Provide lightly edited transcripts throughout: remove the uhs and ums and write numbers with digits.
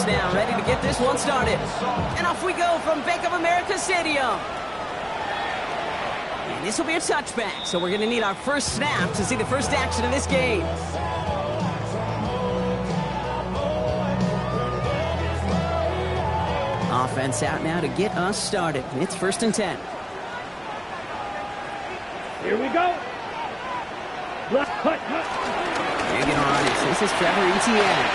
now, ready to get this one started. And off we go from Bank of America Stadium. And this will be a touchback, so we're going to need our first snap to see the first action of this game. Offense out now to get us started. It's 1st and 10. Here we go. Hanging on. This is Trevor Etienne.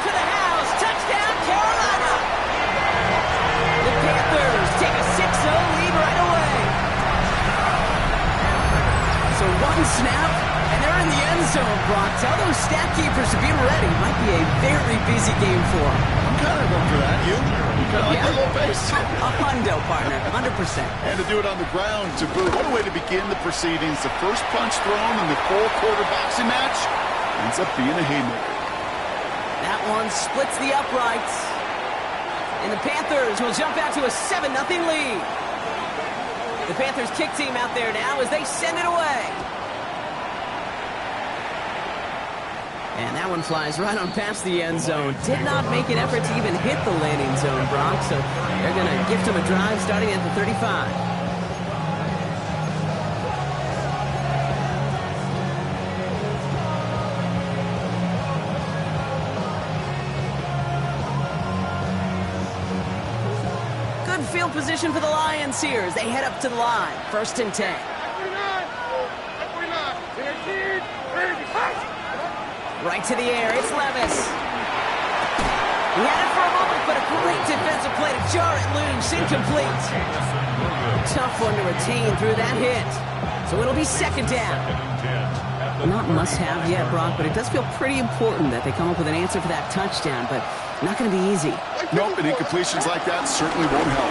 To the house. Touchdown, Carolina. The Panthers take a 6-0 lead right away. So one snap, and they're in the end zone, Brock. Tell those stat keepers to be ready. Might be a very busy game for them. I'm kind of going for that. You? Kind of like that little face. A hundo, partner. 100%. And to do it on the ground to boot. What a way to begin the proceedings. The first punch thrown in the four-quarter boxing match ends up being a haymaker. That one splits the uprights. And the Panthers will jump out to a 7-0 lead. The Panthers kick team out there now as they send it away. And that one flies right on past the end zone. Did not make an effort to even hit the landing zone, Brock. So they're going to gift him a drive starting at the 35. Good field position for the Lions here as they head up to the line. 1st and 10. Right to the air, it's Levis. He had it for a moment, but a great defensive play to jar it loose, incomplete. Tough one to retain through that hit. So it'll be 2nd down. Not must-have yet, Brock, but it does feel pretty important that they come up with an answer for that touchdown, but not going to be easy. Nope, and incompletions like that certainly won't help.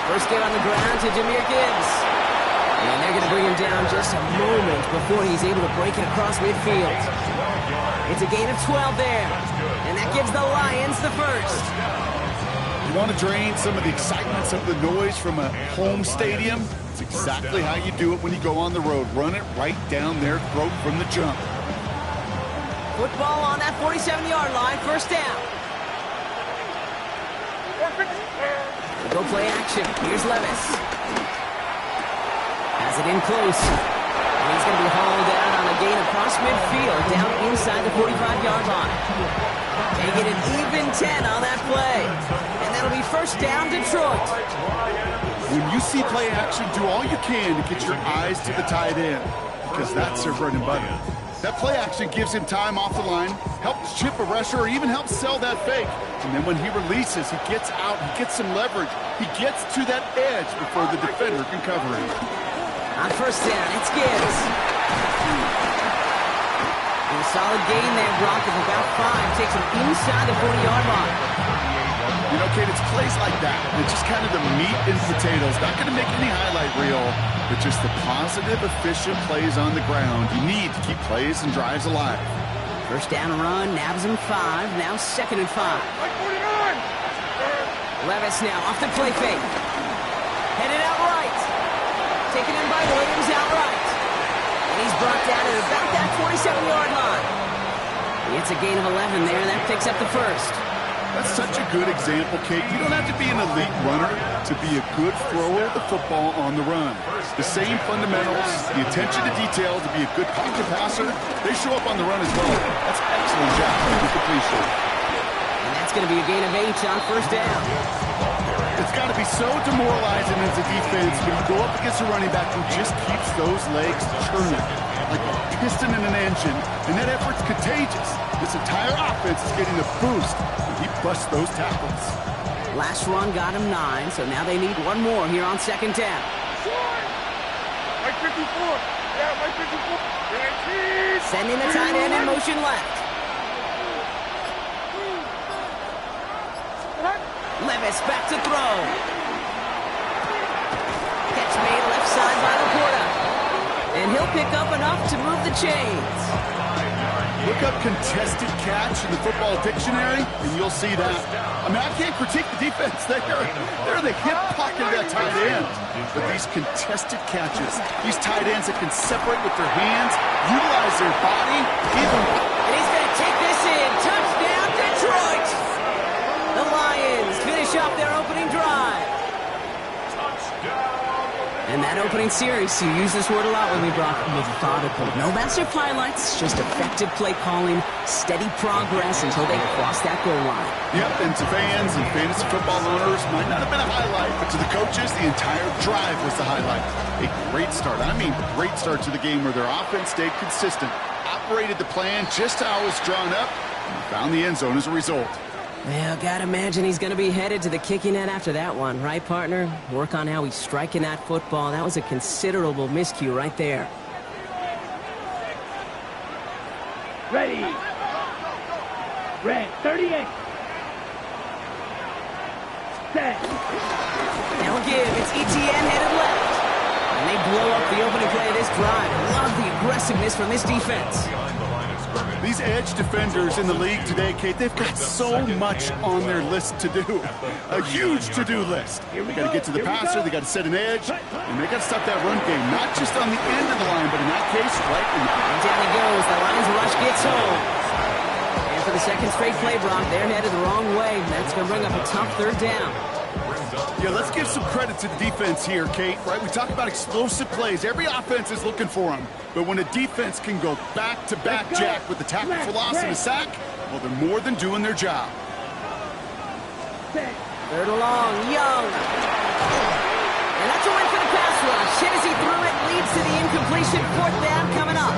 First get on the ground to Jahmyr Gibbs. And they're going to bring him down just a moment before he's able to break it across midfield. It's a gain of 12 there, and that gives the Lions the first. You want to drain some of the excitement, some of the noise from a home stadium? It's exactly how you do it when you go on the road. Run it right down their throat from the jump. Football on that 47-yard line, 1st down. Go play action. Here's Levis. Has it in close. And he's going to be hauled out on a gain across midfield, down inside the 45-yard line. They get an even 10 on that play. And that'll be 1st down, Detroit. When you see play action, do all you can to get your eyes to the tight end, because that's their bread and butter. That play action gives him time off the line, helps chip a rusher, or even helps sell that fake. And then when he releases, he gets out, he gets some leverage. He gets to that edge before the defender can cover him. On 1st down, it's Gibbs. And a solid gain there, Brock, of about 5. Takes him inside the 40-yard line. You know, Kate, it's plays like that. It's just kind of the meat and potatoes. Not going to make any highlight reel, but just the positive, efficient plays on the ground. You need to keep plays and drives alive. 1st down run, nabs him 5. Now 2nd and 5. Levis now off the play fake. Headed out right. Taken in by Williams outright. And he's brought down at about that 47-yard line. It's a gain of 11 there, and that picks up the 1st. That's such a good example, Kate. You don't have to be an elite runner to be a good thrower of the football on the run. The same fundamentals, the attention to detail to be a good pocket passer, they show up on the run as well. That's an excellent job with the completion. And that's going to be a gain of 8 on 1st down. It's got to be so demoralizing as a defense when you go up against a running back who just keeps those legs churning like a piston in an engine, and that effort's contagious. This entire offense is getting a boost when he busts those tackles. Last run got him 9, so now they need one more here on 2nd down. Mike 54. Yeah, Mike 54. Sending the tight end in motion left. Levis back to throw. Catch made left side by Laporta. and he'll pick up enough to move the chains. Look up contested catch in the football dictionary, and you'll see that. I mean, I can't critique the defense. They're in the hip pocket of that tight end. But these contested catches, these tight ends that can separate with their hands, utilize their body, even... And he's going to take this in. Touchdown, Detroit! The Lions finish off their opening drive. And that opening series, you use this word a lot when we brought methodical. No massive highlights, just effective play calling, steady progress until they cross that goal line. Yep, and to fans and fantasy football owners, might not have been a highlight, but to the coaches, the entire drive was the highlight. A great start, I mean great start to the game where their offense stayed consistent, operated the plan just how it was drawn up, and found the end zone as a result. Well, gotta imagine he's gonna be headed to the kicking net after that one, right, partner? Work on how he's striking that football. That was a considerable miscue right there. Ready. Red, 38. Set. Now give, it's ETN headed left. And they blow up the opening play of this drive. Love the aggressiveness from this defense. These edge defenders in the league today, Kate, they've got so much on their list to do. A huge to-do list. They got to get to the passer, they got to set an edge, and they got to stop that run game, not just on the end of the line, but in that case, right in the... And down he goes. The Lions rush gets home. And for the second straight play, Brock, they're headed the wrong way. That's going to bring up a tough third down. Yeah, let's give some credit to the defense here, Kate, right? We talk about explosive plays. Every offense is looking for them. But when a defense can go back-to-back jack with the tackle for loss and a sack, well, they're more than doing their job. Third and long, Young. And that's a win for the pass rush. Hit as he threw it, leads to the incompletion. Fourth down coming up.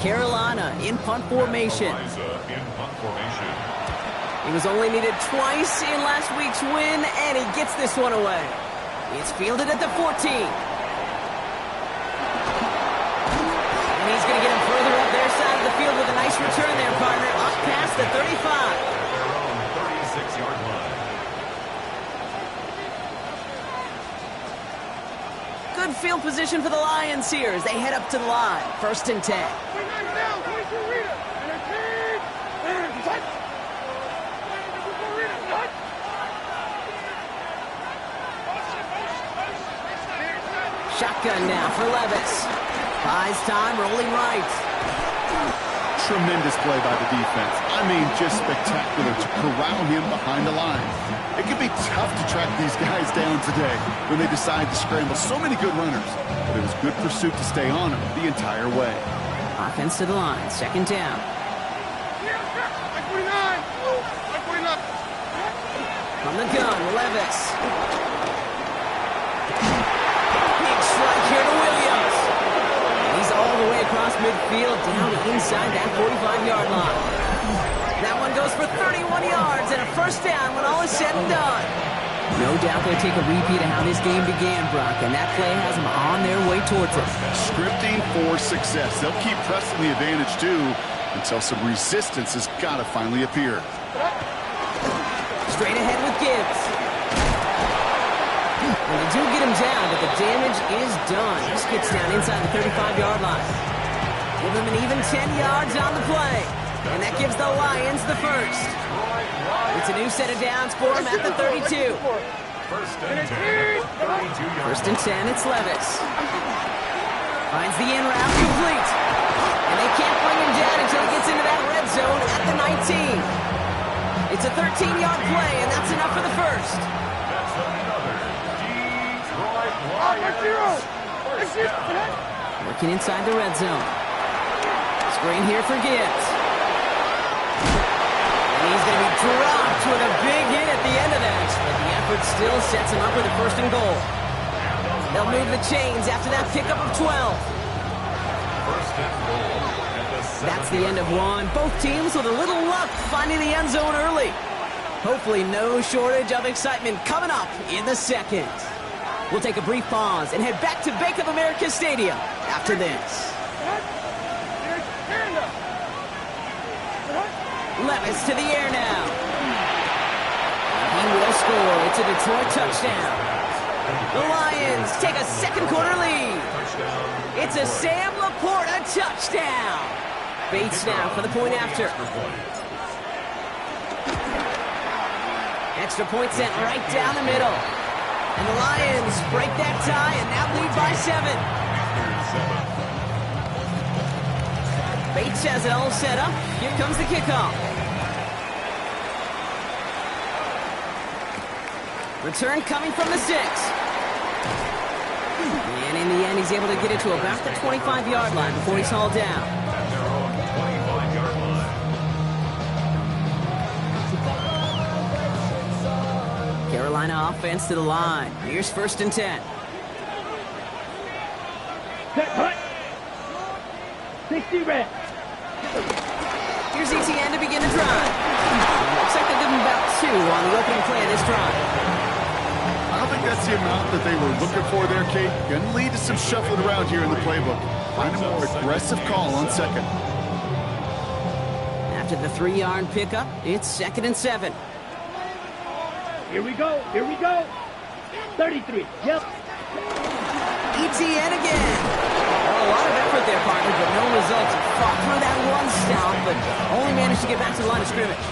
Carolina in punt formation. He was only needed twice in last week's win, and he gets this one away. It's fielded at the 14. And he's going to get him further up their side of the field with a nice return there, partner. Up past the 35. Good field position for the Lions here as they head up to the line. First and 10. Shotgun now for Levis. Buys time, rolling right. Tremendous play by the defense. I mean, just spectacular to corral him behind the line. It can be tough to track these guys down today when they decide to scramble. So many good runners, but it was good pursuit to stay on them the entire way. Offense to the line, second down. From the gun, Levis. Strike here to Williams. He's all the way across midfield, down inside that 45-yard line. That one goes for 31 yards and a first down when all is said and done. No doubt they'll take a repeat of how this game began, Brock, and that play has them on their way towards it. Scripting for success. They'll keep pressing the advantage, too, until some resistance has got to finally appear. Straight ahead with Gibbs. And they do get him down, but the damage is done. Just gets down inside the 35-yard line. Give him an even 10 yards on the play. And that gives the Lions the first. It's a new set of downs for him at the 32. First and 10. First and 10, it's Levis. Finds the in route, complete. And they can't bring him down until he gets into that red zone at the 19. It's a 13-yard play, and that's enough for the first. That's another Detroit Lions. Working inside the red zone. Screen here for Gibbs. And he's going to be dropped with a big hit at the end of that. But the effort still sets him up with a first and goal. They'll move the chains after that pickup of 12. First and goal. That's the end of one. Both teams with a little luck finding the end zone early. Hopefully no shortage of excitement coming up in the second. We'll take a brief pause and head back to Bank of America Stadium after this. Levis to the air now. He will score. It's a Detroit touchdown. The Lions take a second quarter lead. Touchdown. It's a Sam Laporta touchdown. Bates now for the point after. Extra point sent right down the middle. And the Lions break that tie and now lead by 7. Bates has it all set up. Here comes the kickoff. Return coming from the 6. And in the end, he's able to get it to about the 25-yard line before he's hauled down. Their own 25-yard line. Carolina offense to the line. Here's 1st and 10. Cut. 60 reps. Here's ETN to begin the drive. Looks like they're giving about 2 on the opening play of this drive. I don't think that's the amount that they were looking for there, Kate. Going to lead to some shuffling around here in the playbook. Find a more aggressive call on 2nd. After the 3-yard pickup, it's 2nd and 7. Here we go. 33. Yep. ETN again. Well, a lot of effort there, partner, but no results. Fought through that one stop, but only managed to get back to the line of scrimmage.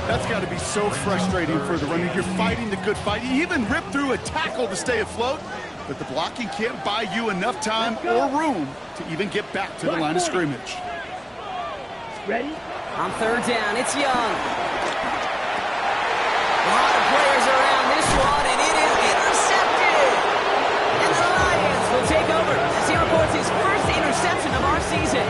That's got to be so frustrating for the runner. You're fighting the good fight. You even rip through a tackle to stay afloat, but the blocking can't buy you enough time or room to even get back to the line of scrimmage. Ready? On 3rd down, it's Young. A lot of players around this one, and it is intercepted. And the Lions will take over as he reports his first interception of our season.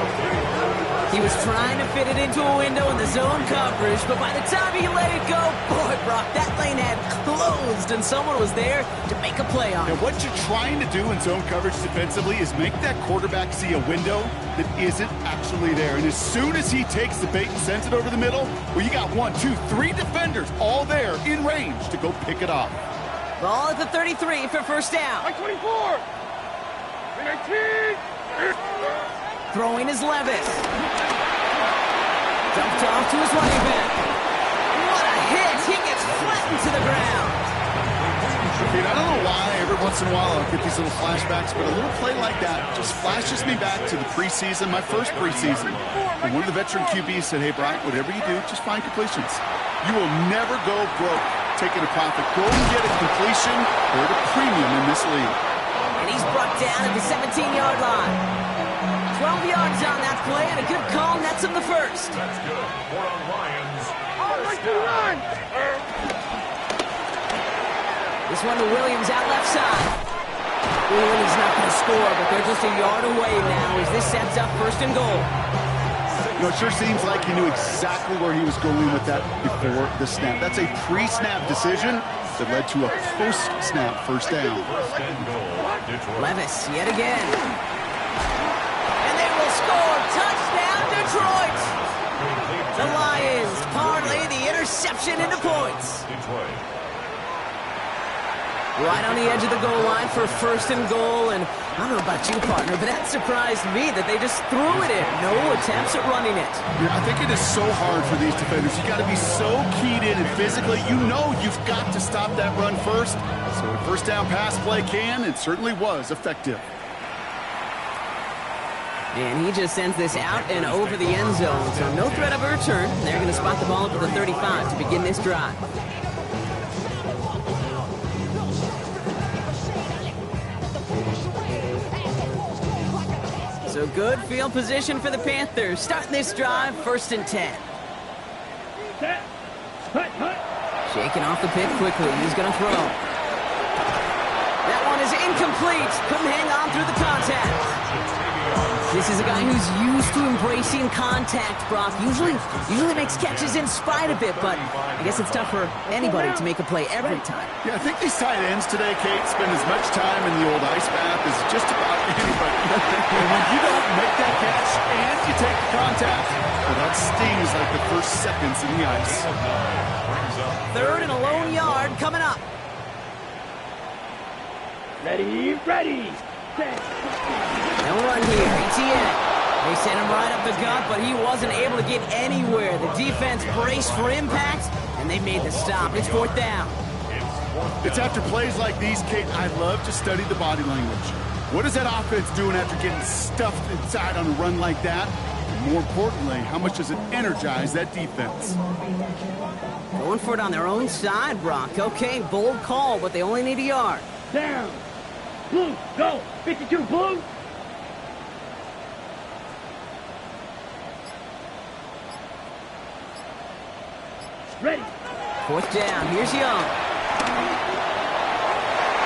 He was trying to fit it into a window in the zone coverage, but by the time he let it go, boy, Brock, that lane had closed, and someone was there to make a play on it. And what you're trying to do in zone coverage defensively is make that quarterback see a window that isn't actually there. And as soon as he takes the bait and sends it over the middle, well, you got 1, 2, 3 defenders all there in range to go pick it off. Ball at the 33 for 1st down. 24. 19. Throwing is Levis. Dumped off to his running back. What a hit! He gets flattened to the ground. Dude, I don't know why every once in a while I'll get these little flashbacks, but a little play like that just flashes me back to the preseason, my first preseason. And one of the veteran QBs said, hey, Brock, whatever you do, just find completions. You will never go broke taking a profit. Go and get a completion or a premium in this league. And he's brought down at the 17-yard line. 12 yards on that play, and a good call nets him the 1st. That's good for the Lions. This one to Williams out left side. Williams not going to score, but they're just a yard away now as this sets up 1st and goal. You know, it sure seems like he knew exactly where he was going with that before the snap. That's a pre-snap decision that led to a post-snap 1st down. 1st and goal. Detroit. Levis yet again. And they will score. Touchdown, Detroit. The Lions parlay the interception into points. Detroit. Right on the edge of the goal line for 1st and goal, and I don't know about you, partner, but that surprised me that they just threw it in. No attempts at running it. Yeah, I think it is so hard for these defenders. You got to be so keyed in and physically. You know you've got to stop that run first. So a 1st down pass play can, and certainly was effective. And he just sends this out and over the end zone, so no threat of a return. They're going to spot the ball up at the 35 to begin this drive. So good field position for the Panthers. Starting this drive, 1st and 10. Shaking off the pick quickly. He's going to throw. That one is incomplete. Couldn't hang on through the contact. This is a guy who's used to embracing contact, Brock. Usually makes catches in spite of it, but I guess it's tough for anybody to make a play every time. Yeah, I think these tight ends today, Kate, spend as much time in the old ice bath as just about anybody. And when you don't make that catch and you take the contact, well, that stings like the first seconds in the ice. 3rd and a lone yard coming up. Ready. No run here. ETN. They sent him right up the gut, but he wasn't able to get anywhere. The defense braced for impact, and they made the stop. It's 4th down. It's after plays like these, Kate, I love to study the body language. What is that offense doing after getting stuffed inside on a run like that? And more importantly, how much does it energize that defense? Going for it on their own side, Brock. Okay, bold call, but they only need a yard. Down. Blue, go. 52, blue. Ready. Fourth down. Here's Young.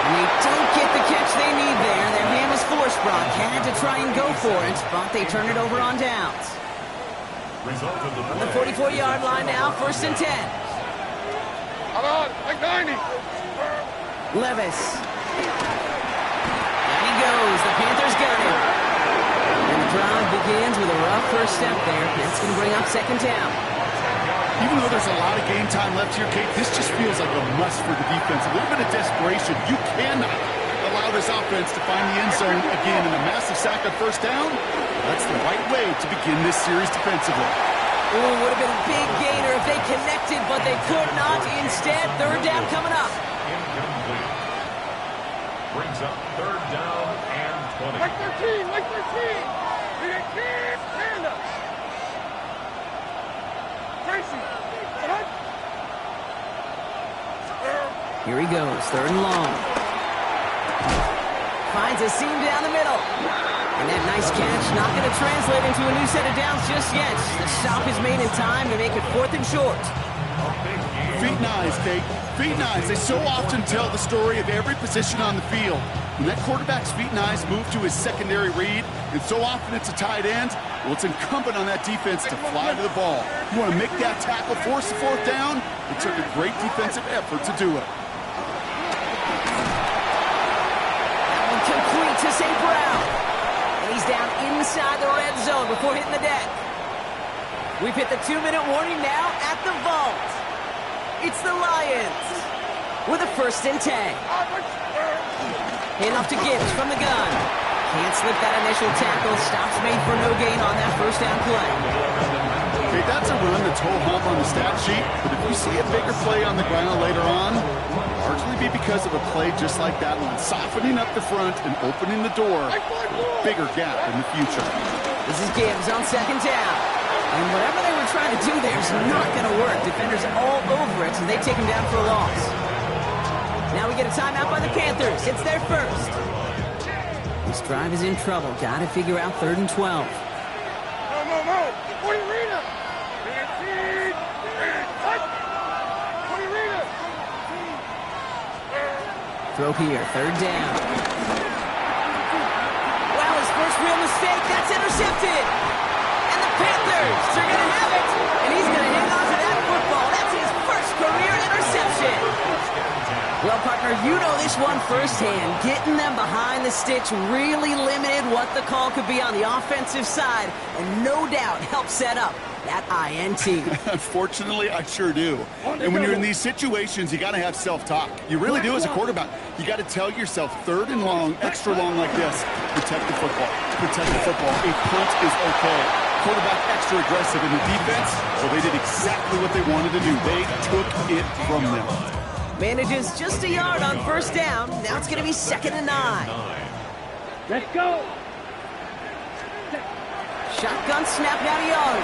And they don't get the catch they need there. Their hand was forced, Brock. Had to try and go for it, but they turn it over on downs. Result of On the 44-yard line now, 1st and 10. Come on, like 90. Levis. Down he goes. The Panthers got him. And the drive begins with a rough first step there. That's going to bring up 2nd down. Even though there's a lot of game time left here, Kate, this just feels like a must for the defense. A little bit of desperation. You cannot allow this offense to find the end zone again in a massive sack on 1st down. That's the right way to begin this series defensively. Ooh, would have been a big gainer if they connected, but they could not. Instead, 3rd down coming up. incomplete. Brings up 3rd down and 20. Like 13, like 13. Stand up. Tracy. Here he goes, 3rd and long. Finds a seam down the middle. And that nice catch not going to translate into a new set of downs just yet. The stop is made in time to make it 4th and short. Feet and eyes, Kate. Feet and eyes. They so often tell the story of every position on the field. When that quarterback's feet and eyes move to his secondary read, and so often it's a tight end, well, it's incumbent on that defense to fly to the ball. You want to make that tackle, force the 4th down? It took a great defensive effort to do it. That one complete to St. Brown. And he's down inside the red zone before hitting the deck. We've hit the 2-minute warning now at the vault. It's the Lions with a 1st and 10. Handoff to Gibbs from the gun. Can't slip that initial tackle. Stops made for no gain on that 1st down play. Okay, that's a run that's whole hop on the stat sheet, but if you see a bigger play on the ground later on, it'll largely be because of a play just like that one, softening up the front and opening the door for a bigger gap in the future. This is Gibbs on 2nd down. And whatever they were trying to do there is not going to work. Defenders all over it, so they take him down for a loss. Now we get a timeout by the Panthers. It's their 1st. This drive is in trouble. Got to figure out 3rd and 12. No. What do you read up? Throw here, 3rd down. Wow, his first real mistake. That's intercepted. And the Panthers are going to have it. And he's going to hang on to that football. That's his first career interception. Well, partner, you know this one firsthand. Getting them behind the sticks really limited what the call could be on the offensive side, and no doubt helped set up that INT. Unfortunately, I sure do. And when you're in these situations, you got to have self-talk. You really do as a quarterback. You got to tell yourself 3rd and long, extra long like this, protect the football. Protect the football. A punt is okay. Quarterback extra aggressive in the defense, so they did exactly what they wanted to do. They took it from them. Manages just a yard on 1st down. Now it's going to be 2nd and 9. Let's go. Shotgun snap now to Young.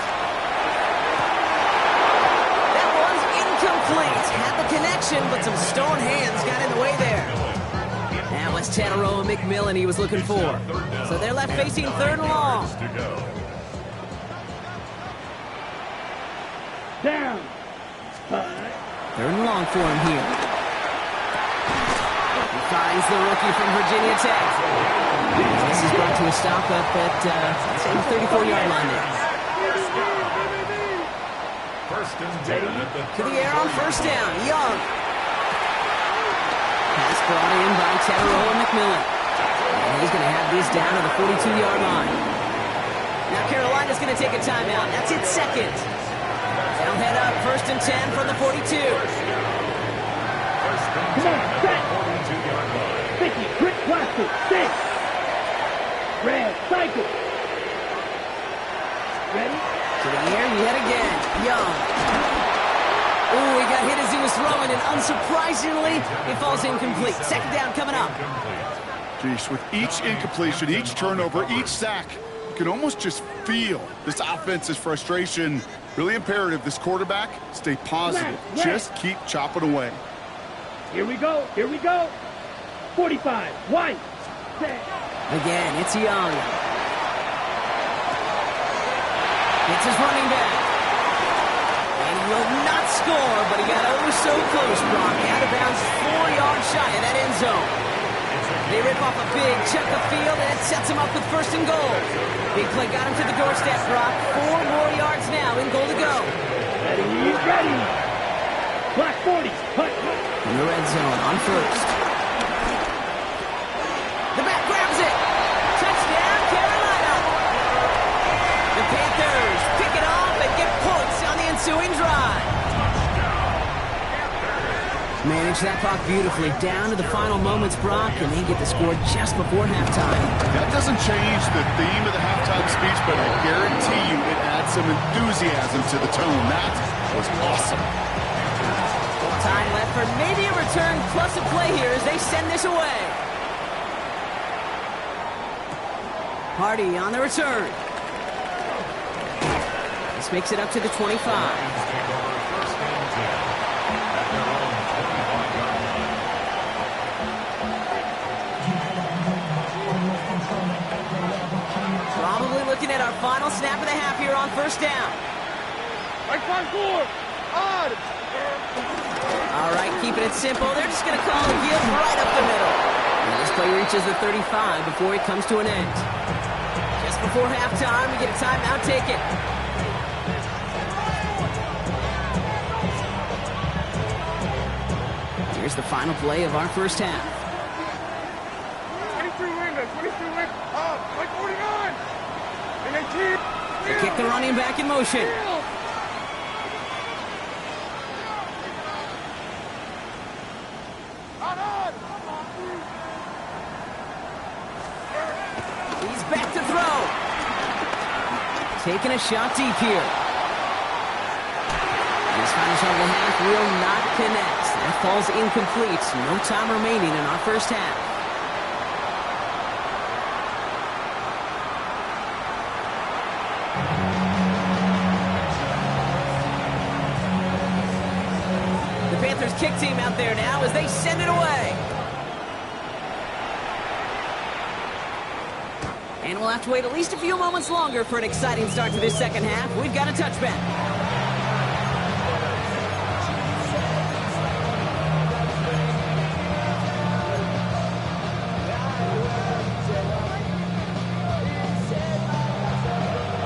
That one's incomplete. Had the connection, but some stone hands got in the way there. That was Tedero and McMillan he was looking for. So they're left facing 3rd and long. Down. 3rd and long for him here. He finds the rookie from Virginia Tech. This is brought to a stop up at the 34-yard line there. 1st and 10 at the To the air on 1st down. Young. Pass brought in by Tedero and McMillan. And he's going to have this down to the 42-yard line. Now Carolina's going to take a timeout. That's its 2nd. They'll head up 1st and 10 from the 42. First and 10 at the 42-yard line. 50, quick plastic, 6. Red, cycle. Ready? To the air yet again. Young. Ooh, he got hit as he was throwing, and unsurprisingly, it falls incomplete. 2nd down coming up. Geesh, with each incompletion, each turnover, each sack, you can almost just feel this offense's frustration. Really imperative this quarterback stay positive. Just keep chopping away. Here we go. Here we go. 45. White. Set. Again, it's Young. It's his running back. And he will not score, but he got oh so close, Brock. Out of bounds, 4 yards shy of that end zone. They rip off a big chunk of field, and it sets him up with 1st and goal. Big play got him to the doorstep, Brock. 4 more yards now, in goal to go. Ready, ready. Black 40. Cut. In the red zone on 1st. The back grabs it. Touchdown, Carolina. The Panthers pick it off and get points on the ensuing drive. Manage that puck beautifully down to the final moments, Brock, and they get the score just before halftime. That doesn't change the theme of the halftime speech, but I guarantee you it adds some enthusiasm to the tone. That was awesome. Time left for maybe a return plus a play here as they send this away. Hardy on the return. This makes it up to the 25. Probably looking at our final snap of the half here on 1st down. All right, keeping it simple. They're just going to call a give right up the middle. And this play reaches the 35 before it comes to an end. Just before halftime, we get a timeout taken. Here's the final play of our 1st half. 23 wingers, 23 wingers, like 49. And they keep. They kick the running back in motion. He's back to throw. Taking a shot deep here. This final shot of the half will not connect. That falls incomplete. No time remaining in our 1st half. The Panthers kick team out there now as they send it away. And we'll have to wait at least a few moments longer for an exciting start to this 2nd half. We've got a touchback.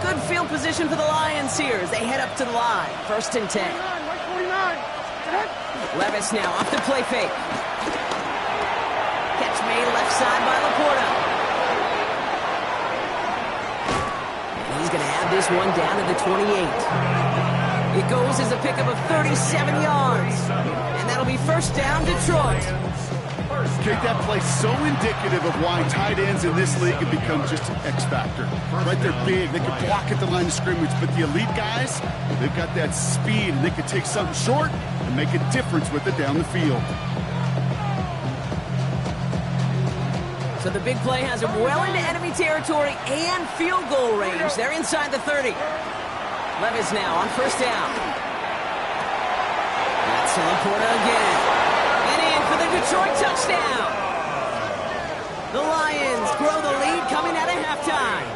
Good field position for the Lions here as they head up to the line. 1st and 10. 49. Levis now off the play fake. Catch made left side by Laporta. And he's going to have this one down to the 28. It goes as a pickup of 37 yards. And that'll be 1st down, Detroit. Okay, that play so indicative of why tight ends in this league have become just an X factor. Right, they're big, they can block at the line of scrimmage, but the elite guys, they've got that speed, and they can take something short and make a difference with it down the field. So the big play has them well into enemy territory and field goal range. They're inside the 30. Levis now on 1st down. That's Laporta again. And in for the Detroit touchdown. The Lions grow the lead coming out of halftime.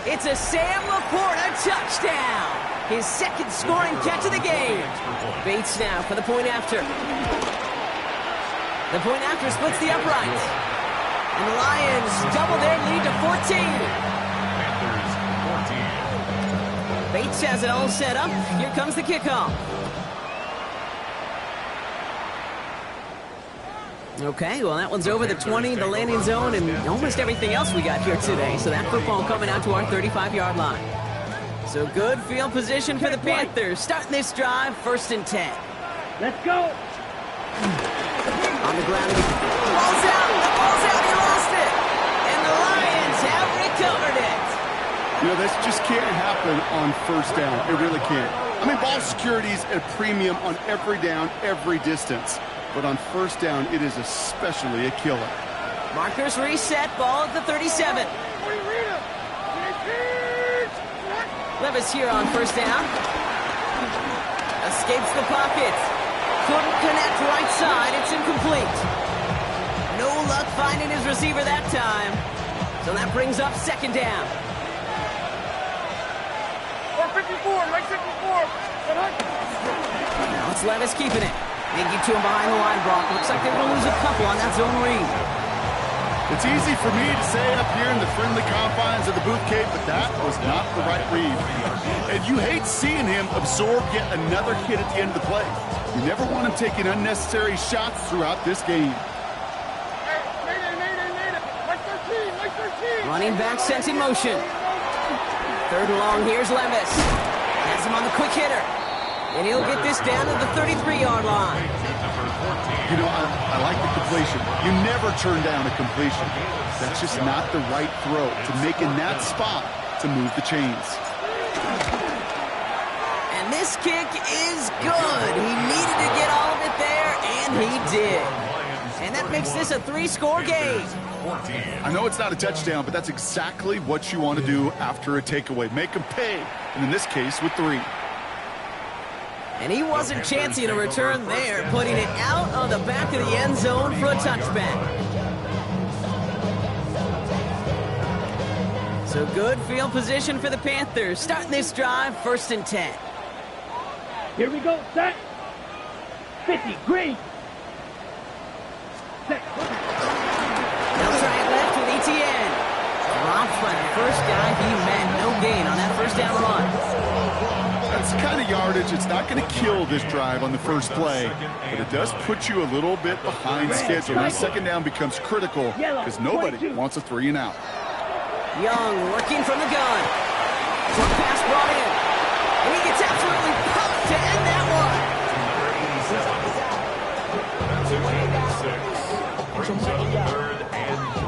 It's a Sam Laporta touchdown. His second scoring catch of the game. Bates now for the point after. The point after splits the uprights. And the Lions double their lead to 14. Panthers 14. Bates has it all set up. Here comes the kickoff. Okay, well, that one's over the 20, the landing zone, and almost everything else we got here today. So that football coming out to our 35-yard line. So good field position for the Panthers. Starting this drive, 1st and 10. Let's go. On the ground. The ball's out. The ball's out. He lost it. And the Lions have recovered it. You know, this just can't happen on 1st down. It really can't. I mean, ball security's at premium on every down, every distance. But on 1st down, it is especially a killer. Markers reset. Ball at the 37. Levis here on 1st down. Escapes the pocket. Couldn't connect right side. It's incomplete. No luck finding his receiver that time. So that brings up 2nd down. 54, like 54. Now it's Levis keeping it. They get to him behind the line, Brock. Looks like they're going to lose a couple on that zone read. It's easy for me to say up here in the friendly confines of the booth cave, but that was not the right read. And you hate seeing him absorb yet another hit at the end of the play. You never want him taking unnecessary shots throughout this game. Like 13. Running back sent in motion. 3rd and long, here's Levis. Has him on the quick hitter. And he'll get this down to the 33-yard line. You know, I like the completion. You never turn down a completion. That's just not the right throw to make in that spot to move the chains. And this kick is good. He needed to get all of it there, and he did. And that makes this a 3-score game. I know it's not a touchdown, but that's exactly what you want to do after a takeaway. Make them pay, and in this case, with 3. And he wasn't chancing a return there, putting it out on the back of the end zone for a touchback. So good field position for the Panthers. Starting this drive, 1st and 10. Here we go, set. 50, green. Set. They'll try it left with ETN. Dropped by the first guy he met. No gain on that 1st down run. That's the kind of yardage. It's not going to kill this drive on the first play, but it does put you a little bit behind schedule. Now 2nd down becomes critical because nobody wants a 3 and out. Young working from the gun. Short pass brought in. And he gets absolutely pumped to end that one.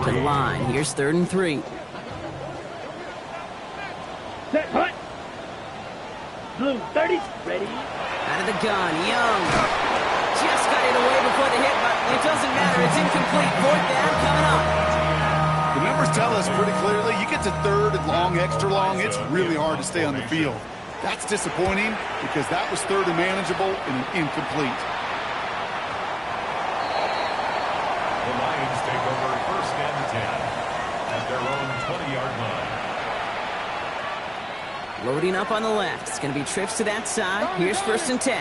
To the line. Here's 3rd and 3. Set, hut. Blue, 30, ready. Out of the gun, Young. Just got it away before the hit, but it doesn't matter. It's incomplete. 4th down coming up. The numbers tell us pretty clearly, you get to 3rd and long, extra long, it's really hard to stay on the field. That's disappointing because that was 3rd and manageable and an incomplete. The Lions take over 1st and 10 at their own 20-yard line. Loading up on the left. It's going to be trips to that side. Here's 1st and 10.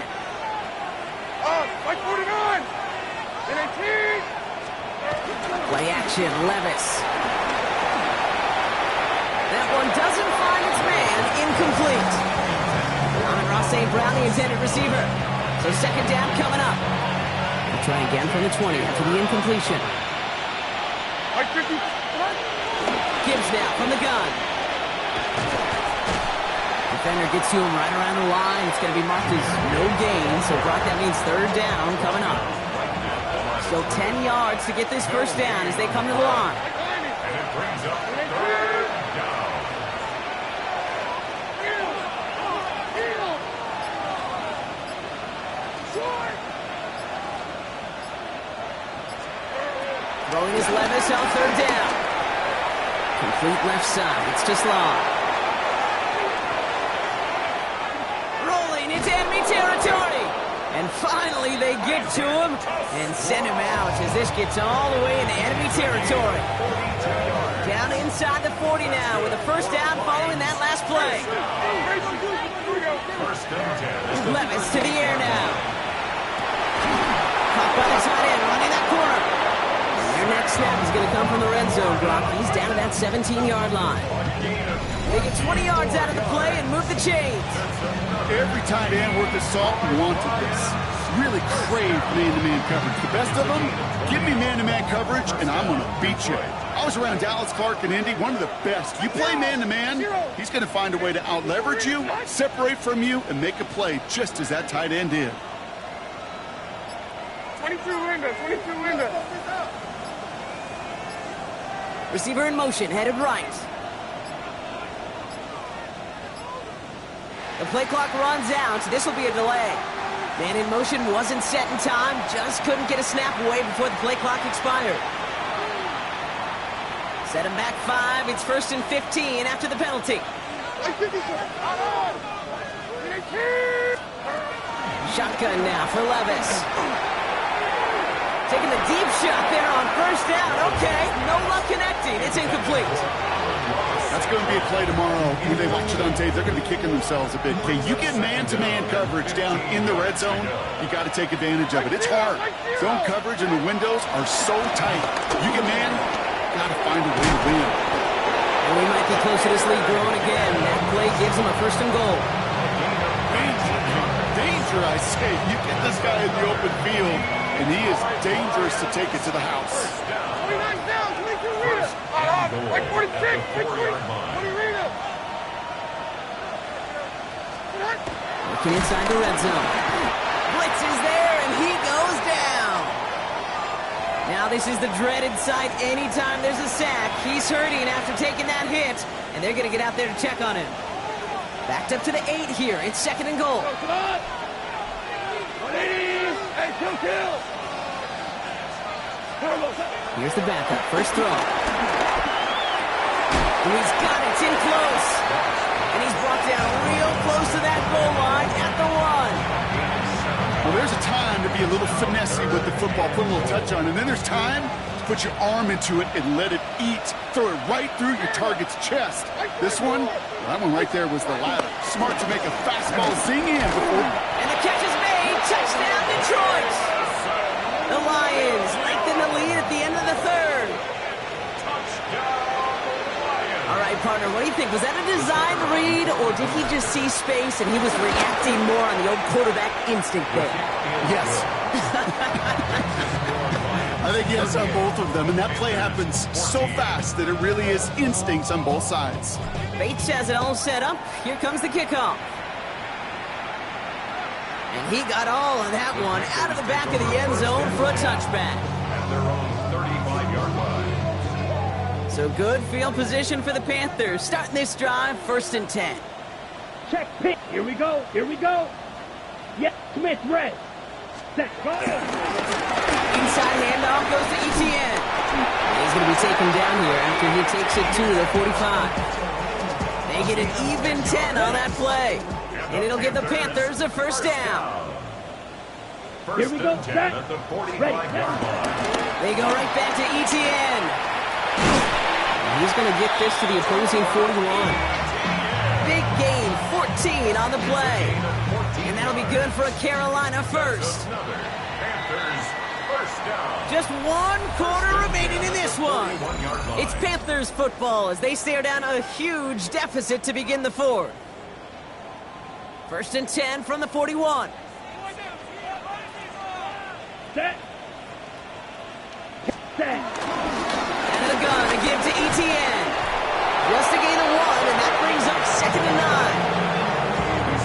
Like 49. And 18. Play action, Levis. That one doesn't find its man. Incomplete. Ross St. Brown, the intended receiver. So 2nd down coming up. We'll try again from the 20 after the incompletion. Like 50. Gibbs now from the gun. Defender gets to him right around the line. It's going to be marked as no gain. So, Brock, that means 3rd down coming up. Still 10 yards to get this 1st down as they come to the line. And it brings up 3rd down. Throwing his Levis on 3rd down. Complete left side. It's just long. Into enemy territory. And finally they get to him and send him out as this gets all the way into enemy territory. Down inside the 40 now with a first down following that last play. First and 10. Levis to the air now. Caught by the tight end, running that corner. Their next snap is going to come from the red zone, Brock. He's down to that 17-yard line. They get 20 yards out of the play and move the chains. Every tight end worth his salt wanted this. Really crave man-to-man coverage. The best of them, give me man-to-man coverage, and I'm going to beat you. I was around Dallas Clark and Indy, one of the best. You play man-to-man, he's going to find a way to out-leverage you, separate from you, and make a play just as that tight end did. 22 Linda. Receiver in motion, headed right. The play clock runs out. This will be a delay. Man in motion wasn't set in time. Just couldn't get a snap away before the play clock expired. Set him back 5. It's 1st and 15 after the penalty. Shotgun now for Levis. Taking the deep shot there on first down. Okay, no luck connecting. It's incomplete. That's going to be a play tomorrow. When they watch it on tape, they're going to be kicking themselves a bit. Okay, you get man-to-man coverage down in the red zone, you got to take advantage of it. It's hard. Zone coverage and the windows are so tight. You get man, got to find a way to win. And we might be close to this lead growing again. That play gives them a 1st and goal. Danger, I say. You get this guy in the open field, and he is dangerous to take it to the house. 29 down, 22 Rita. Like 46, 20 Rita. Looking inside the red zone. Blitz is there, and he goes down. Now this is the dreaded sight anytime there's a sack. He's hurting after taking that hit, and they're going to get out there to check on him. Backed up to the 8 here. It's 2nd and goal. Come on. 180. Hey, kill. Here's the backup. First throw. And he's got it. It's in close. And he's brought down real close to that goal line at the 1. Well, there's a time to be a little finessey with the football, put a little touch on, and then there's time to put your arm into it and let it eat. Throw it right through your target's chest. This one, that one right there was the latter. Smart to make a fastball zing in before. And the catch is made. Touchdown, Detroit. The Lions lengthen the lead at the end of the 3rd. All right, partner, what do you think? Was that a design read, or did he just see space and he was reacting more on the old quarterback instinct there? Yes. I think he has on both of them, and that play happens so fast that it really is instincts on both sides. Bates has it all set up. Here comes the kickoff. And he got all of that one out of the back of the end zone for a touchback. At their own 35-yard line. So good field position for the Panthers. Starting this drive, 1st and 10. Check pick. Here we go. Yep, Smith red. Set. Go. Inside handoff goes to ETN. He's going to be taken down here after he takes it to the 45. They get an even 10 on that play. And it'll give the Panthers a 1st down. Here we go. First and 10 at the 45-yard line. They go right back to ETN. He's going to get this to the opposing 41. Big gain, 14 on the play. And that'll be good for a Carolina first. Just 1 quarter remaining in this one. It's Panthers football as they stare down a huge deficit to begin the 4th. 1st and 10 from the 41. Set. Out of the gun to give to ETN. Just a gain of 1, and that brings up 2nd and 9.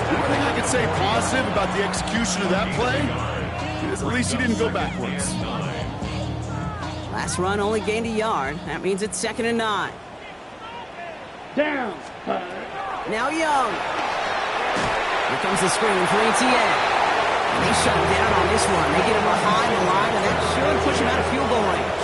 The one thing I can say positive about the execution of that play is at least he didn't go backwards. Last run only gained a yard. That means it's 2nd and 9. Down. Now Young. Here comes the screen for ETN. And they shut down on this one. They get him behind the line, and that should push him out of field goal range.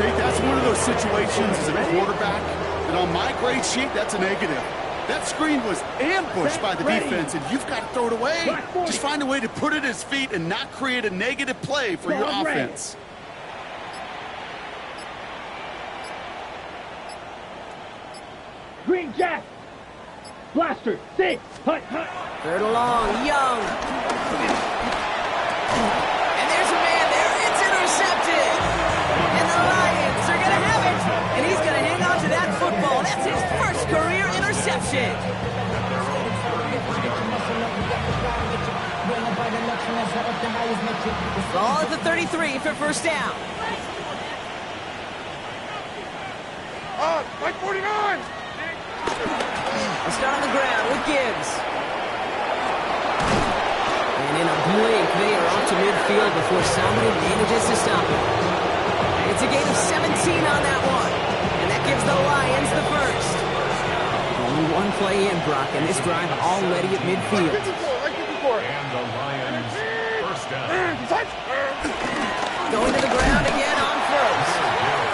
Great, that's one of those situations as a quarterback that on my grade sheet, that's a negative. That screen was ambushed by the defense, and you've got to throw it away. Just find a way to put it at his feet and not create a negative play for your offense. Jack. Blaster. 6. Hut. Third and long. Young. And there's a man there. It's intercepted. And the Lions are going to have it. And he's going to hang on to that football. That's his first career interception. Ball at the 33 for first down. Like 49! Let's start on the ground with Gibbs. And in a blink, they are off to midfield before somebody manages to stop him. It's a gain of 17 on that one. And that gives the Lions the first. Only one play in, Brock, and this drive already at midfield. And the Lions first down. Going to the ground again on first.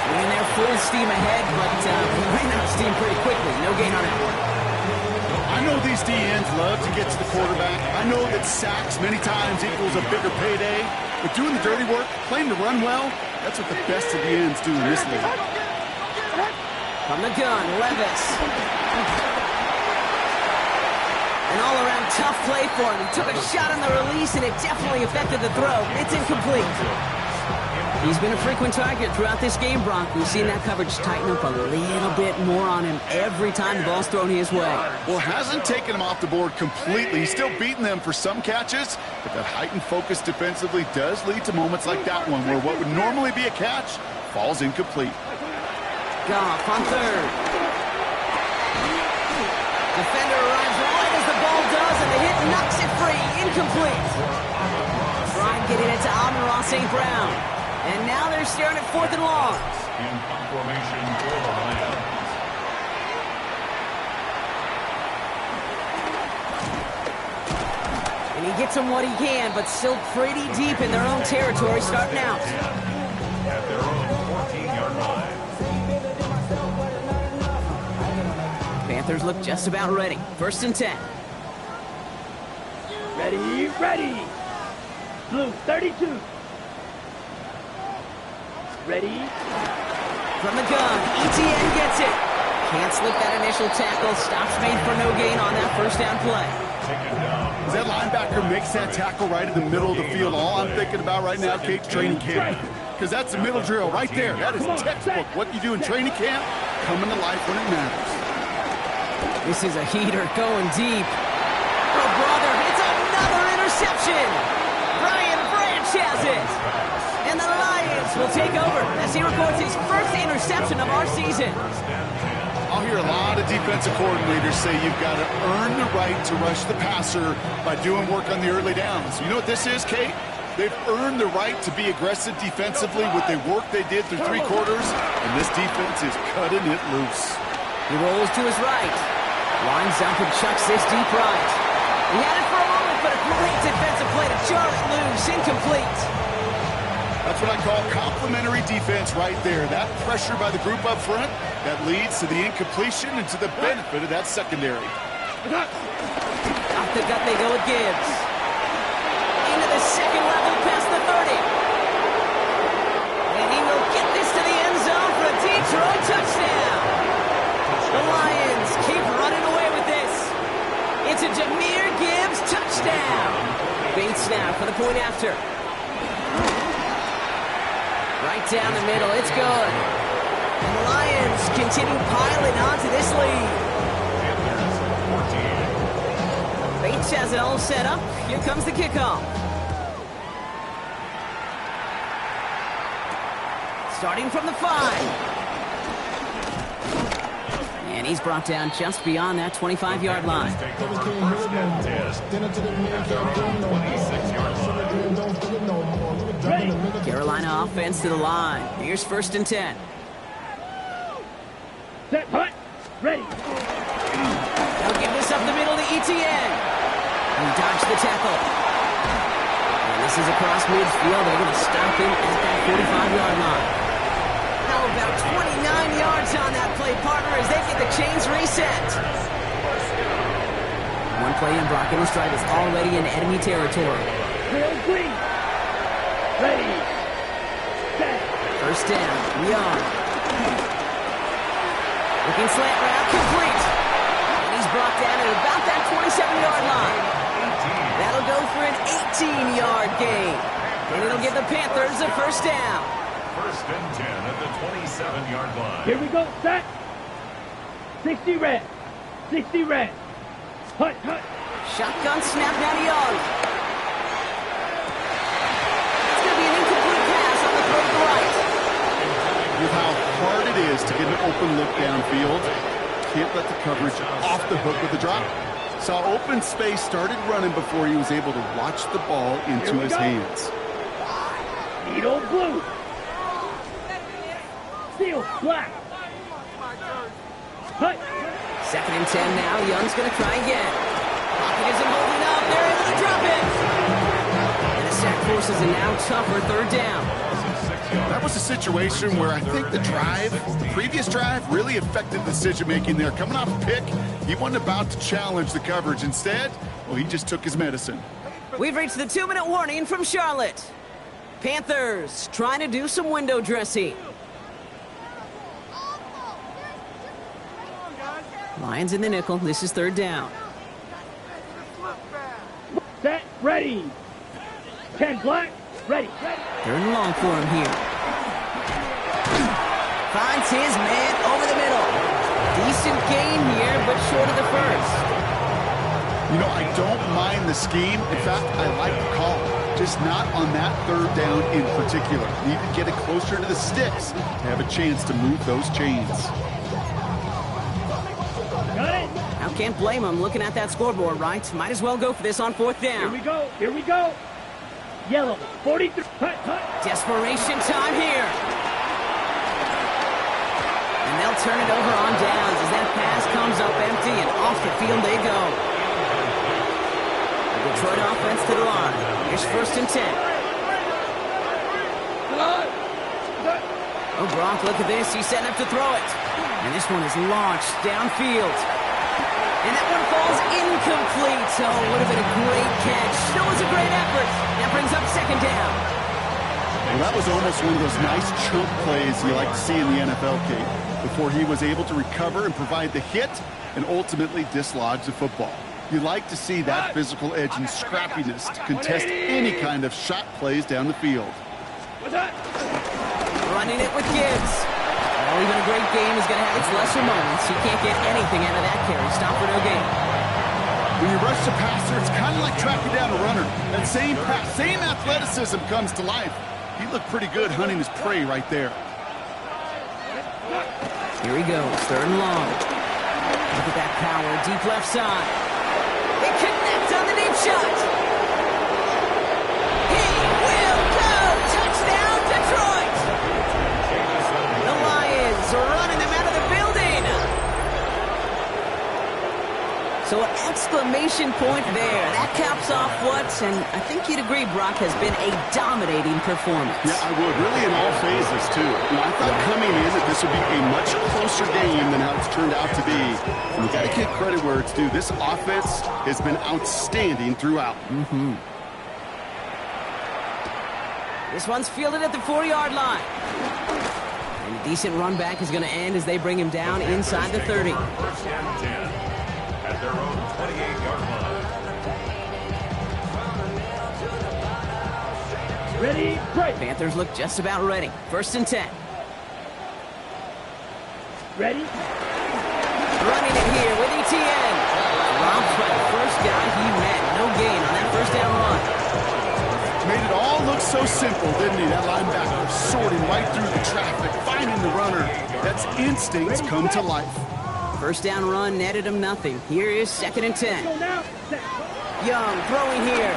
And they're full steam ahead, but ran out of steam pretty quickly. No gain on that one. I know these DNs love to get to the quarterback. I know that sacks many times equals a bigger payday. But doing the dirty work, playing to run well, that's what the best of the ends do in this league. From the gun, Levis. An all-around tough play for him. He took a shot on the release, and it definitely affected the throw. It's incomplete. He's been a frequent target throughout this game, Brock. We've seen that coverage tighten up a little bit more on him every time the ball's thrown his way. Well, hasn't taken him off the board completely. He's still beating them for some catches, but that heightened focus defensively does lead to moments like that one, where what would normally be a catch falls incomplete. Goff on third. Defender arrives right as the ball does, and the hit knocks it free. Incomplete. Brian getting it to Amon-Ra St. Brown. And now they're staring at 4th and long. In formation for the Lions. And he gets them what he can, but still pretty deep in their own territory starting out. At their own 14-yard line. Panthers look just about ready. 1st and 10. Ready. Blue, 32. Ready. From the gun, ETN gets it. Can't slip that initial tackle. Stops made for no gain on that first down play. As that linebacker makes that tackle right in the middle of the field, all I'm thinking about right now, Kate's training camp. Because that's the middle drill right there. That is textbook. What you do in training camp, coming to life when it matters. This is a heater going deep. Oh, brother, it's another interception. Brian Branch has it. And the Lions will take over as he records his first interception of our season. I'll hear a lot of defensive coordinators say you've got to earn the right to rush the passer by doing work on the early downs. You know what this is, Kate? They've earned the right to be aggressive defensively with the work they did through 3 quarters, and this defense is cutting it loose. He rolls to his right. Lines up and chucks this deep right. He had it for a moment, but a great defensive play to jar it loose. Incomplete. That's what I call complimentary defense right there. That pressure by the group up front, that leads to the incompletion and to the benefit of that secondary. Off the gut they go with Gibbs. Into the second level past the 30. And he will get this to the end zone for a deep throw touchdown. The Lions keep running away with this. It's a Jahmyr Gibbs touchdown. Bates now for the point after. Right down the middle, it's good. And the Lions continue piling onto this lead. Bates has it all set up. Here comes the kickoff. Starting from the 5. And he's brought down just beyond that 25-yard line. Carolina offense to the line. Here's 1st and 10. Set, hut. Ready. They'll give this up the middle to ETN. He dodged the tackle. And this is across midfield. They're going to stop him at that 45-yard line. Now about 29 yards on that play, partner, as they get the chains reset. One play in, Brock, and this drive is already in enemy territory. Green. Ready. Set. 1st down. Young. Looking slant route, complete. brought down at about that 27-yard line. That'll go for an 18-yard gain. And it'll give the Panthers a first down. First and 10 at the 27-yard line. Here we go, set. 60 red. 60 red. Hut, hut. Shotgun snap now to Young. It's going to be an incomplete pass on the throw to the right. With how hard it is to get an open look downfield, can't let the coverage off the hook with the drop. Saw open space, started running before he was able to watch the ball into his hands. Needle blue. Steel black. Hut. Second and 10 now. Young's going to try again. Pocket isn't holding up. They're able to drop it. And the sack forces a now tougher third down. That was a situation where I think the previous drive, really affected the decision-making there. Coming off a pick, he wasn't about to challenge the coverage. Instead, well, he just took his medicine. We've reached the 2-minute warning from Charlotte. Panthers trying to do some window dressing. Lions in the nickel. This is third down. Set, ready. 10 black, ready. Third and long for him here. Finds his man over the middle. Decent gain here, but short of the first. You know, I don't mind the scheme. In fact, I like the call. Just not on that third down in particular. Need to get it closer to the sticks to have a chance to move those chains. Got it. Now can't blame him looking at that scoreboard, right? Might as well go for this on fourth down. Here we go, here we go. Yellow, 43, hut, hut. Desperation time here. And they'll turn it over on downs as that pass comes up empty and off the field they go. The Detroit offense to the line. Here's first and 10. Oh, Gronk, look at this. He's setting up to throw it. And this one is launched downfield. And that one falls incomplete. Oh, would have been a great catch. Still was a great effort. That brings up second down. Well, that was almost one of those nice chunk plays you like to see in the NFL, Kate, before he was able to recover and provide the hit and ultimately dislodge the football. You like to see that physical edge and scrappiness to contest any kind of shot plays down the field. Running it with Gibbs. Well, even a great game is going to have its lesser moments. You can't get anything out of that carry. Stop for no gain. When you rush the passer, it's kind of like tracking down a runner. That same pass, same athleticism comes to life. He looked pretty good hunting his prey right there. Here he goes, third and long. Look at that power, deep left side. They connect on the deep shot. He will go! Touchdown, Detroit! The Lions are running them out of the building. So an exclamation point there. That caps off what, and I think you'd agree, Brock, has been a dominating performance. Yeah, I would. Really in all phases, too. You know, I thought coming in that this would be a much closer game than how it's turned out to be. And you got to give credit where it's due. This offense has been outstanding throughout. This one's fielded at the 4-yard line. And a decent run back is going to end as they bring him down inside the 30. First and 10 at their own 28-yard line. Ready, break. Panthers look just about ready. First and 10. Ready. Running it here with ETN. Robbed by the first guy he met. No gain on that first down run. Made it all look so simple, didn't he? That linebacker sorting right through the traffic, finding the runner. That's instincts come to life. First down run netted him nothing. Here is second and 10. Go now. Set. Young throwing here.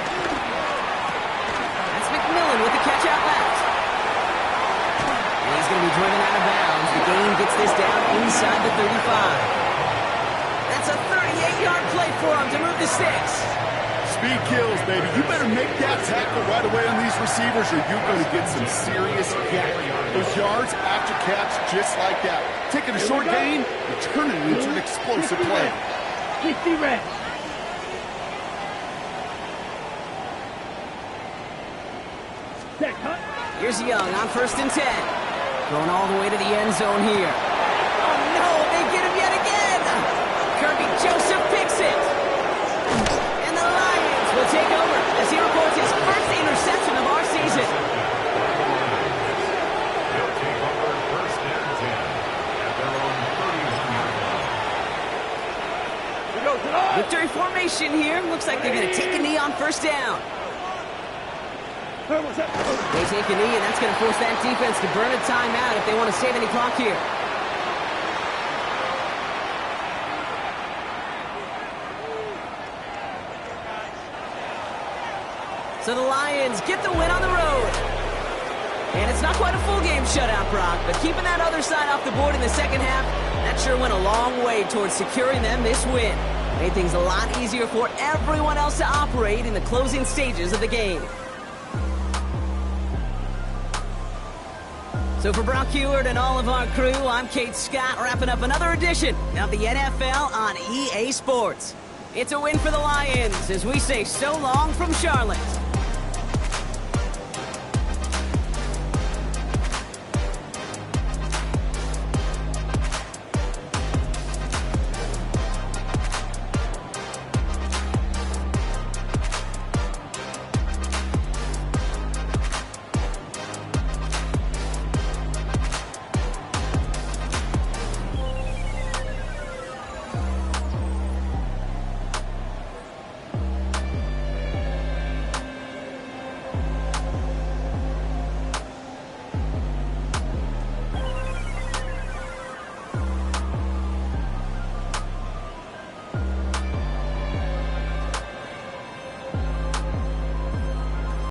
That's McMillan with the catch out left. And he's going to be driven out of bounds. The gain gets this down inside the 35. That's a 38-yard play for him to move the sticks. Speed kills, baby. You better make that tackle right away on these receivers or you're going to get some serious hit. Those yards after catch just like that. Taking a short gain and turning it into an explosive play. 60 red. Set, cut. Here's Young on first and 10. Going all the way to the end zone here. Oh, no, they get him yet again. Kirby Joseph formation here. Looks like they're going to take a knee on first down. They take a knee, and that's going to force that defense to burn a timeout if they want to save any clock here. So the Lions get the win on the road. And it's not quite a full game shutout, Brock, but keeping that other side off the board in the second half, that sure went a long way towards securing them this win. Made things a lot easier for everyone else to operate in the closing stages of the game. So for Brock Heward and all of our crew, I'm Kate Scott, wrapping up another edition of the NFL on EA Sports. It's a win for the Lions as we say so long from Charlotte.